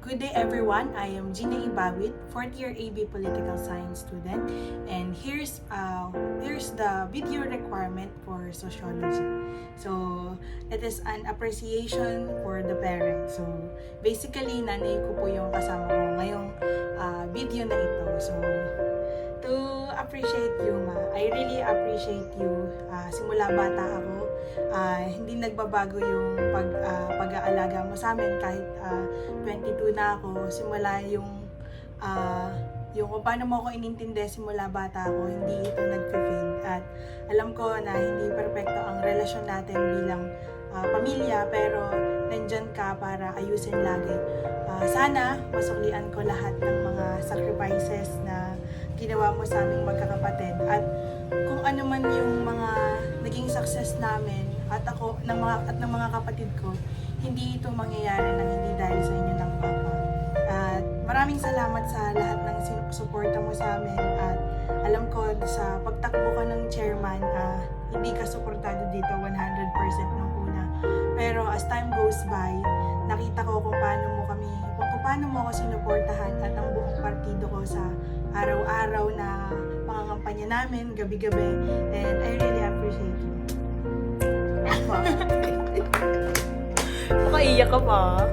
Good day everyone, I am Gina Ibawit, 4th year AB Political Science student, and here's the video requirement for sociology. So, it is an appreciation for the parents. So, basically, nanay ko po yung kasama ko ngayong video na ito. So, to appreciate you, ma, I really appreciate you. Simula bata ako, hindi nagbabago yung pag-aalaga mo sa amin kahit 22 na ako. Simula yung kung paano mo ako inintindi simula bata ako, hindi ito nag-fade. At alam ko na hindi perfecto ang relasyon natin bilang pamilya, pero nandyan ka para ayusin lagi. Sana masuklian ko lahat ng mga sacrifices na ginawa mo sa aming magkakapatid, at kung ano man yung mga naging success namin at ako ng mga kapatid ko, hindi ito mangyayari nang hindi dahil sa inyo ng papa. At maraming salamat sa lahat ng suporta mo sa amin, at alam ko sa pagtakbo ka ng chairman, hindi ka suportado dito 100% nung una. Pero as time goes by, nakita ko kung paano mo ako sinuportahan at ang buong partido ko sa araw-araw na pangangampanya namin, gabi-gabi, and I really appreciate you. Makaiyak ka pa.